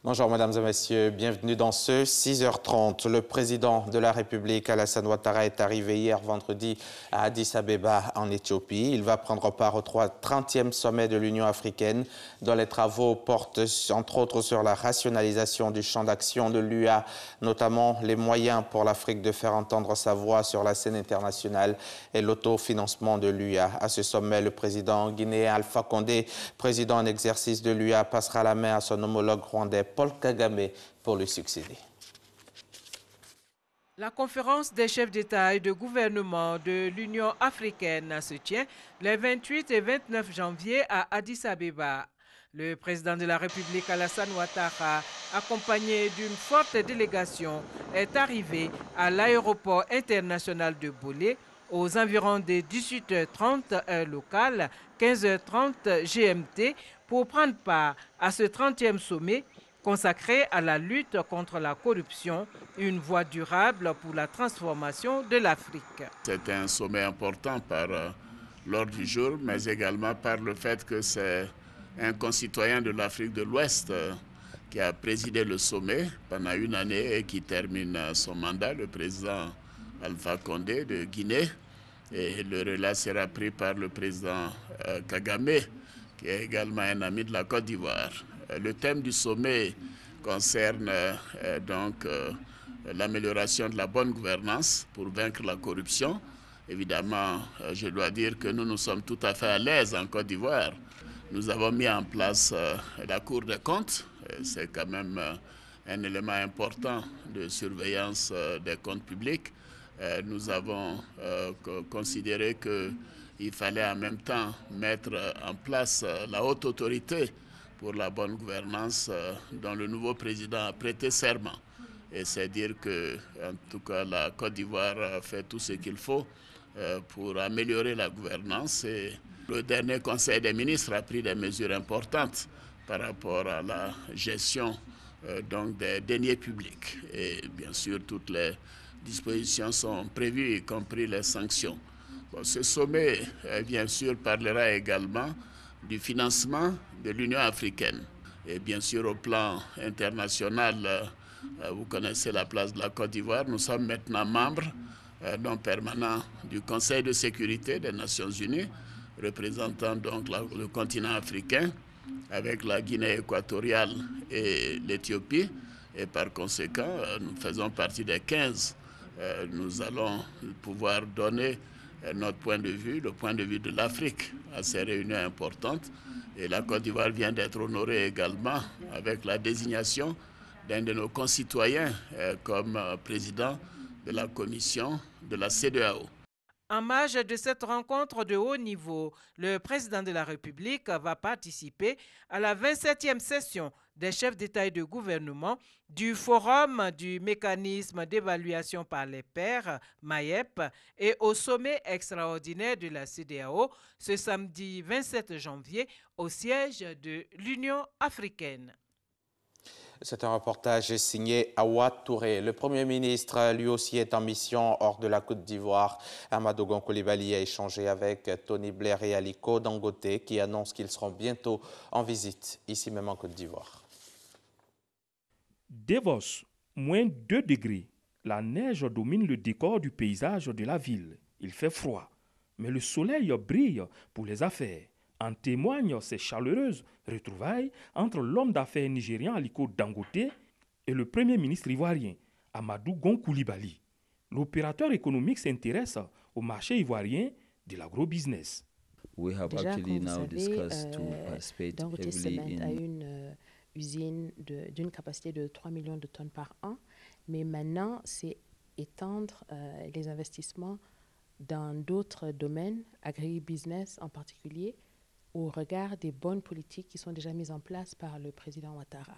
Bonjour mesdames et messieurs, bienvenue dans ce 6h30. Le président de la République, Alassane Ouattara, est arrivé hier vendredi à Addis Abeba en Éthiopie. Il va prendre part au 30e sommet de l'Union africaine, dont les travaux portent entre autres sur la rationalisation du champ d'action de l'UA, notamment les moyens pour l'Afrique de faire entendre sa voix sur la scène internationale et l'autofinancement de l'UA. À ce sommet, le président guinéen Alpha Condé, président en exercice de l'UA, passera la main à son homologue rwandais Paul Kagame pour le succéder. La conférence des chefs d'État et de gouvernement de l'Union africaine se tient les 28 et 29 janvier à Addis Abeba. Le président de la République, Alassane Ouattara, accompagné d'une forte délégation, est arrivé à l'aéroport international de Bolé aux environs des 18h30 heure locale, 15h30 GMT, pour prendre part à ce 30e sommet consacré à la lutte contre la corruption, une voie durable pour la transformation de l'Afrique. C'est un sommet important par l'ordre du jour, mais également par le fait que c'est un concitoyen de l'Afrique de l'Ouest qui a présidé le sommet pendant une année et qui termine son mandat, le président Alpha Condé de Guinée. Et le relais sera pris par le président Kagame, qui est également un ami de la Côte d'Ivoire. Le thème du sommet concerne l'amélioration de la bonne gouvernance pour vaincre la corruption. Évidemment, je dois dire que nous sommes tout à fait à l'aise en Côte d'Ivoire. Nous avons mis en place la Cour des comptes. C'est quand même un élément important de surveillance des comptes publics. Nous avons considéré qu'il fallait en même temps mettre en place la haute autorité pour la bonne gouvernance dont le nouveau président a prêté serment. Et c'est dire que, en tout cas, la Côte d'Ivoire fait tout ce qu'il faut pour améliorer la gouvernance. Et le dernier Conseil des ministres a pris des mesures importantes par rapport à la gestion des deniers publics. Et bien sûr, toutes les dispositions sont prévues, y compris les sanctions. Bon, ce sommet, bien sûr, parlera également du financement de l'Union africaine. Et bien sûr, au plan international, vous connaissez la place de la Côte d'Ivoire. Nous sommes maintenant membres non permanents du Conseil de sécurité des Nations Unies, représentant donc le continent africain, avec la Guinée équatoriale et l'Éthiopie. Et par conséquent, nous faisons partie des 15. Nous allons pouvoir donner notre point de vue, le point de vue de l'Afrique à ces réunions importantes. Et la Côte d'Ivoire vient d'être honorée également avec la désignation d'un de nos concitoyens comme président de la commission de la CEDEAO. En marge de cette rencontre de haut niveau, le président de la République va participer à la 27e session des chefs d'État et de gouvernement du Forum du mécanisme d'évaluation par les pairs, MAEP, et au sommet extraordinaire de la CEDEAO ce samedi 27 janvier au siège de l'Union africaine. C'est un reportage signé Awa Touré. Le Premier ministre, lui aussi, est en mission hors de la Côte d'Ivoire. Amadou Gon Coulibaly a échangé avec Tony Blair et Aliko Dangote qui annoncent qu'ils seront bientôt en visite, ici même en Côte d'Ivoire. Davos, moins 2 degrés. La neige domine le décor du paysage de la ville. Il fait froid, mais le soleil brille pour les affaires. En témoignent ces chaleureuses retrouvailles entre l'homme d'affaires nigérian Aliko Dangote et le Premier ministre ivoirien Amadou Gon Coulibaly. L'opérateur économique s'intéresse au marché ivoirien de l'agrobusiness. Déjà, comme vous savez, Dangote Cement a une usine d'une capacité de 3 millions de tonnes par an, mais maintenant, c'est étendre les investissements dans d'autres domaines, agribusiness en particulier, au regard des bonnes politiques qui sont déjà mises en place par le président Ouattara.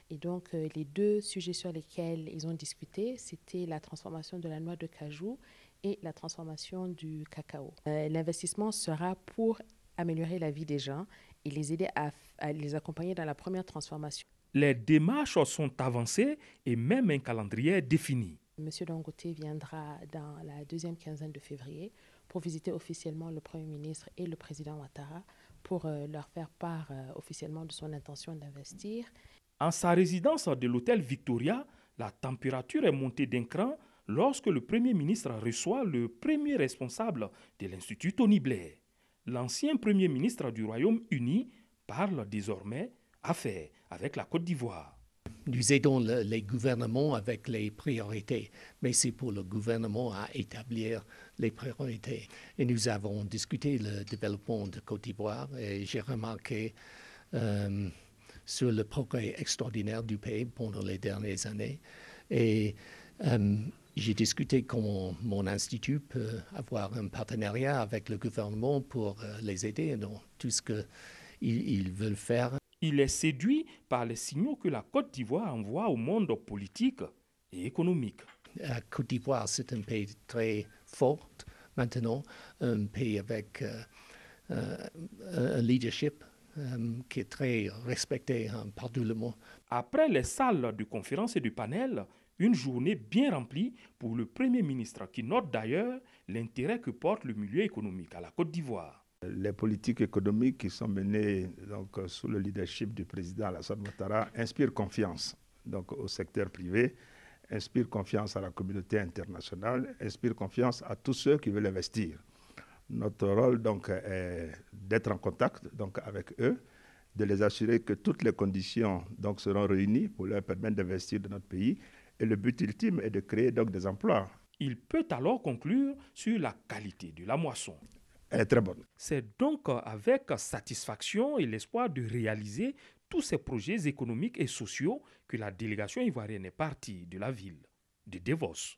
Et donc, les deux sujets sur lesquels ils ont discuté, c'était la transformation de la noix de cajou et la transformation du cacao. L'investissement sera pour améliorer la vie des gens et les aider à les accompagner dans la première transformation. Les démarches sont avancées et même un calendrier est défini. Monsieur Dangote viendra dans la deuxième quinzaine de février pour visiter officiellement le Premier ministre et le président Ouattara pour leur faire part officiellement de son intention d'investir. En sa résidence de l'hôtel Victoria, la température est montée d'un cran lorsque le Premier ministre reçoit le premier responsable de l'Institut Tony Blair. L'ancien Premier ministre du Royaume-Uni parle désormais affaires avec la Côte d'Ivoire. Nous aidons les gouvernements avec les priorités, mais c'est pour le gouvernement à établir les priorités. Et nous avons discuté le développement de Côte d'Ivoire et j'ai remarqué sur le progrès extraordinaire du pays pendant les dernières années. Et j'ai discuté comment mon institut peut avoir un partenariat avec le gouvernement pour les aider dans tout ce qu'ils veulent faire. Il est séduit par les signaux que la Côte d'Ivoire envoie au monde politique et économique. La Côte d'Ivoire, c'est un pays très fort maintenant, un pays avec un leadership qui est très respecté partout le monde. Après les salles de conférence et de panel, une journée bien remplie pour le Premier ministre qui note d'ailleurs l'intérêt que porte le milieu économique à la Côte d'Ivoire. Les politiques économiques qui sont menées donc, sous le leadership du président Alassane Ouattara inspirent confiance donc, au secteur privé, inspirent confiance à la communauté internationale, inspirent confiance à tous ceux qui veulent investir. Notre rôle donc, est d'être en contact donc, avec eux, de les assurer que toutes les conditions donc, seront réunies pour leur permettre d'investir dans notre pays. Et le but ultime est de créer donc, des emplois. Il peut alors conclure sur la qualité de la moisson. Elle est très bonne. C'est donc avec satisfaction et l'espoir de réaliser tous ces projets économiques et sociaux que la délégation ivoirienne est partie de la ville de Davos.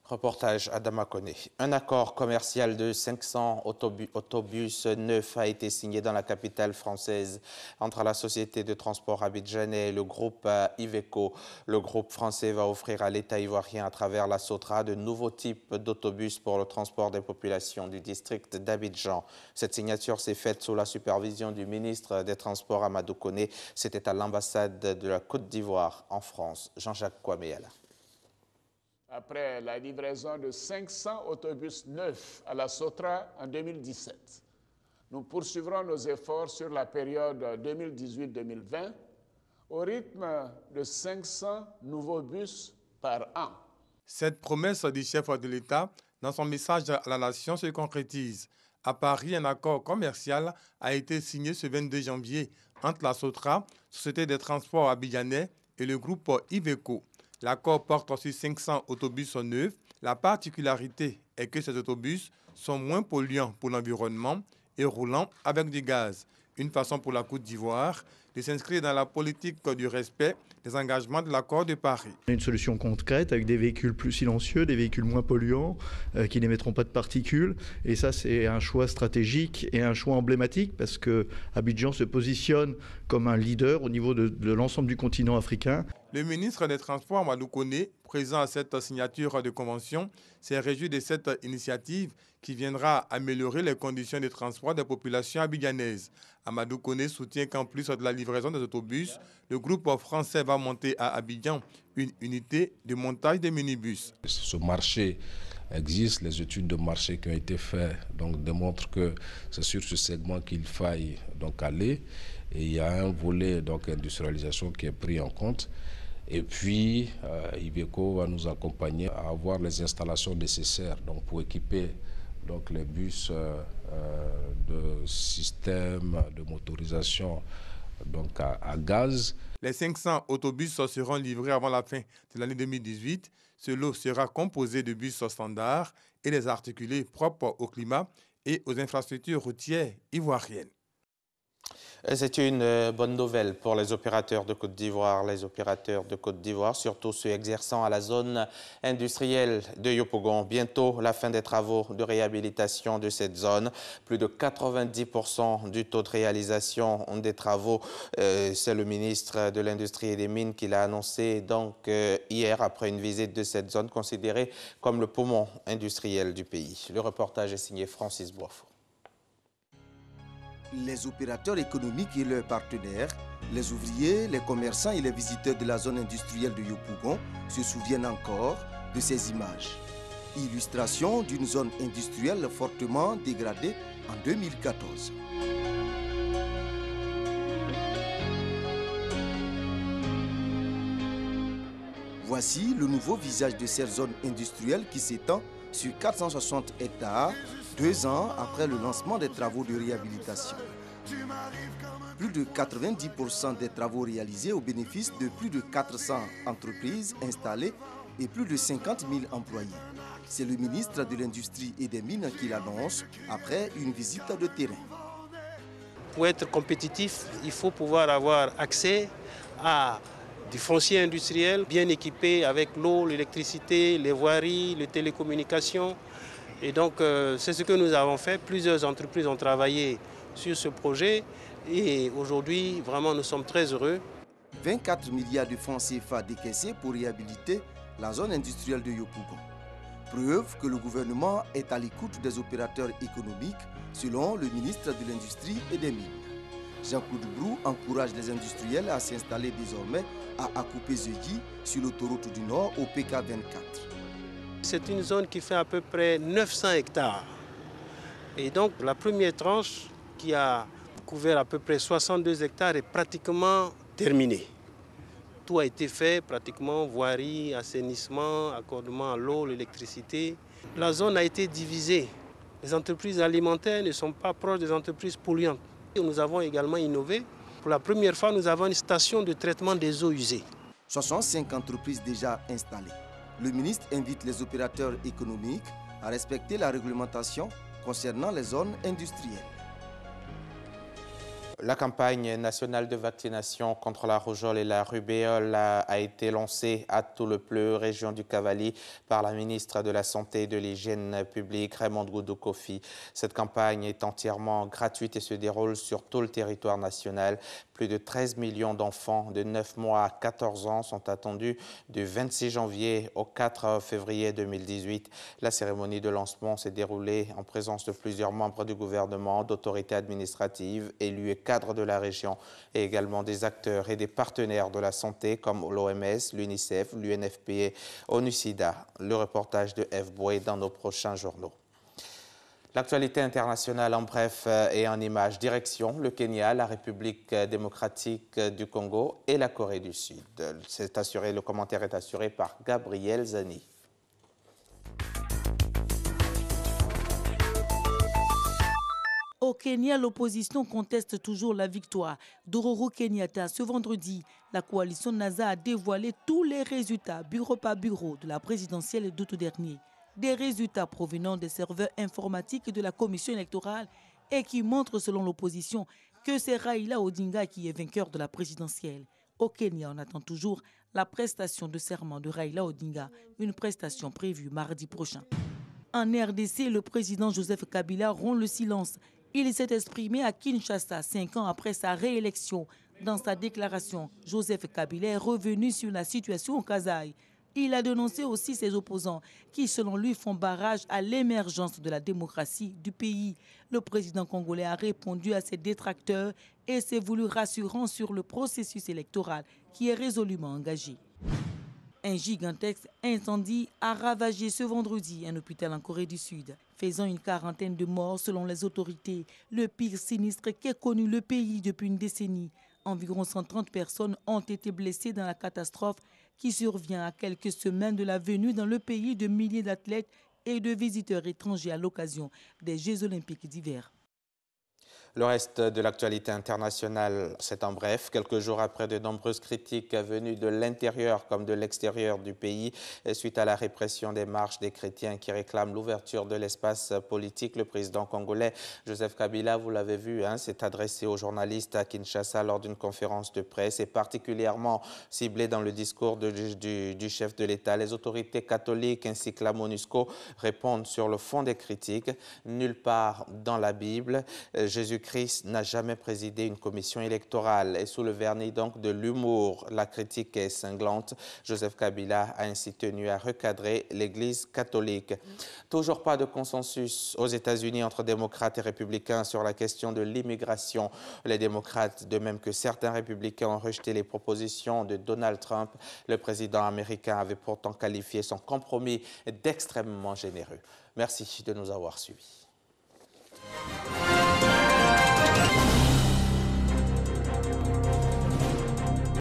Reportage Adama Koné. Un accord commercial de 500 autobus neufs a été signé dans la capitale française entre la société de transport abidjanais et le groupe Iveco. Le groupe français va offrir à l'État ivoirien à travers la Sotra de nouveaux types d'autobus pour le transport des populations du district d'Abidjan. Cette signature s'est faite sous la supervision du ministre des Transports Amadou Koné. C'était à l'ambassade de la Côte d'Ivoire en France. Jean-Jacques Kouaméala. Après la livraison de 500 autobus neufs à la Sotra en 2017. Nous poursuivrons nos efforts sur la période 2018-2020 au rythme de 500 nouveaux bus par an. Cette promesse du chef de l'État, dans son message à la nation, se concrétise. À Paris, un accord commercial a été signé ce 22 janvier entre la Sotra, Société des transports abidjanais, et le groupe Iveco. L'accord porte sur 500 autobus neufs. La particularité est que ces autobus sont moins polluants pour l'environnement et roulant avec du gaz. Une façon pour la Côte d'Ivoire de s'inscrire dans la politique du respect des engagements de l'accord de Paris. Une solution concrète avec des véhicules plus silencieux, des véhicules moins polluants, qui n'émettront pas de particules. Et ça, c'est un choix stratégique et un choix emblématique parce que Abidjan se positionne comme un leader au niveau de l'ensemble du continent africain. Le ministre des Transports, Amadou Koné, présent à cette signature de convention, s'est réjoui de cette initiative qui viendra améliorer les conditions de transport des populations abidjanaises. Amadou Koné soutient qu'en plus de la livraison des autobus, le groupe français va monter à Abidjan une unité de montage des minibus. Ce marché existe, les études de marché qui ont été faites donc, démontrent que c'est sur ce segment qu'il faille donc, aller. Et il y a un volet d'industrialisation qui est pris en compte. Et puis, Iveco va nous accompagner à avoir les installations nécessaires donc, pour équiper donc, les bus de système de motorisation donc, à gaz. Les 500 autobus seront livrés avant la fin de l'année 2018. Ce lot sera composé de bus standards et des articulés propres au climat et aux infrastructures routières ivoiriennes. C'est une bonne nouvelle pour les opérateurs de Côte d'Ivoire. Les opérateurs de Côte d'Ivoire, surtout ceux exerçant à la zone industrielle de Yopougon. Bientôt, la fin des travaux de réhabilitation de cette zone. Plus de 90% du taux de réalisation des travaux. C'est le ministre de l'Industrie et des Mines qui l'a annoncé donc, hier après une visite de cette zone considérée comme le poumon industriel du pays. Le reportage est signé Francis Boifo. Les opérateurs économiques et leurs partenaires, les ouvriers, les commerçants et les visiteurs de la zone industrielle de Yopougon se souviennent encore de ces images. Illustration d'une zone industrielle fortement dégradée en 2014. Voici le nouveau visage de cette zone industrielle qui s'étend sur 460 hectares, 2 ans après le lancement des travaux de réhabilitation. Plus de 90% des travaux réalisés au bénéfice de plus de 400 entreprises installées et plus de 50 000 employés. C'est le ministre de l'Industrie et des Mines qui l'annonce après une visite de terrain. Pour être compétitif, il faut pouvoir avoir accès à du foncier industriel bien équipé avec l'eau, l'électricité, les voiries, les télécommunications. Et donc, c'est ce que nous avons fait. Plusieurs entreprises ont travaillé sur ce projet et aujourd'hui, vraiment, nous sommes très heureux. 24 milliards de francs CFA décaissés pour réhabiliter la zone industrielle de Yopougon. Preuve que le gouvernement est à l'écoute des opérateurs économiques, selon le ministre de l'Industrie et des Mines. Jean-Claude Brou encourage les industriels à s'installer désormais à Akupé-Zegui sur l'autoroute du Nord au PK24. C'est une zone qui fait à peu près 900 hectares. Et donc la première tranche qui a couvert à peu près 62 hectares est pratiquement terminée. Tout a été fait, pratiquement voirie, assainissement, accordement à l'eau, l'électricité. La zone a été divisée. Les entreprises alimentaires ne sont pas proches des entreprises polluantes. Nous avons également innové. Pour la première fois, nous avons une station de traitement des eaux usées. 65 entreprises déjà installées. Le ministre invite les opérateurs économiques à respecter la réglementation concernant les zones industrielles. La campagne nationale de vaccination contre la rougeole et la rubéole a été lancée à Toulepleu, région du Cavali, par la ministre de la Santé et de l'Hygiène publique, Raymond Goudou-Kofi. Cette campagne est entièrement gratuite et se déroule sur tout le territoire national. Plus de 13 millions d'enfants de 9 mois à 14 ans sont attendus du 26 janvier au 4 février 2018. La cérémonie de lancement s'est déroulée en présence de plusieurs membres du gouvernement, d'autorités administratives, élus et cadres de la région et également des acteurs et des partenaires de la santé comme l'OMS, l'UNICEF, l'UNFPA et ONU-SIDA. Le reportage de F. Boué dans nos prochains journaux. L'actualité internationale en bref et en images. Direction le Kenya, la République démocratique du Congo et la Corée du Sud. Le commentaire est assuré par Gabriel Zani. Au Kenya, l'opposition conteste toujours la victoire d'Oururu Kenyatta. Ce vendredi, la coalition NASA a dévoilé tous les résultats, bureau par bureau, de la présidentielle d'août dernier. Des résultats provenant des serveurs informatiques de la commission électorale et qui montrent, selon l'opposition, que c'est Raila Odinga qui est vainqueur de la présidentielle. Au Kenya, on attend toujours la prestation de serment de Raila Odinga, une prestation prévue mardi prochain. En RDC, le président Joseph Kabila rompt le silence. Il s'est exprimé à Kinshasa 5 ans après sa réélection. Dans sa déclaration, Joseph Kabila est revenu sur la situation au Kasaï. Il a dénoncé aussi ses opposants qui, selon lui, font barrage à l'émergence de la démocratie du pays. Le président congolais a répondu à ses détracteurs et s'est voulu rassurant sur le processus électoral qui est résolument engagé. Un gigantesque incendie a ravagé ce vendredi un hôpital en Corée du Sud, faisant une quarantaine de morts selon les autorités. Le pire sinistre qu'ait connu le pays depuis une décennie. Environ 130 personnes ont été blessées dans la catastrophe qui survient à quelques semaines de la venue dans le pays de milliers d'athlètes et de visiteurs étrangers à l'occasion des Jeux olympiques d'hiver. Le reste de l'actualité internationale, c'est en bref. Quelques jours après de nombreuses critiques venues de l'intérieur comme de l'extérieur du pays, suite à la répression des marches des chrétiens qui réclament l'ouverture de l'espace politique, le président congolais Joseph Kabila, vous l'avez vu, s'est adressé aux journalistes à Kinshasa lors d'une conférence de presse et particulièrement ciblé dans le discours du chef de l'État. Les autorités catholiques ainsi que la MONUSCO répondent sur le fond des critiques. Nulle part dans la Bible, Jésus-Christ n'a jamais présidé une commission électorale et sous le vernis donc de l'humour, la critique est cinglante. Joseph Kabila a ainsi tenu à recadrer l'Église catholique. Toujours pas de consensus aux États-Unis entre démocrates et républicains sur la question de l'immigration. Les démocrates, de même que certains républicains, ont rejeté les propositions de Donald Trump. Le président américain avait pourtant qualifié son compromis d'extrêmement généreux. Merci de nous avoir suivis.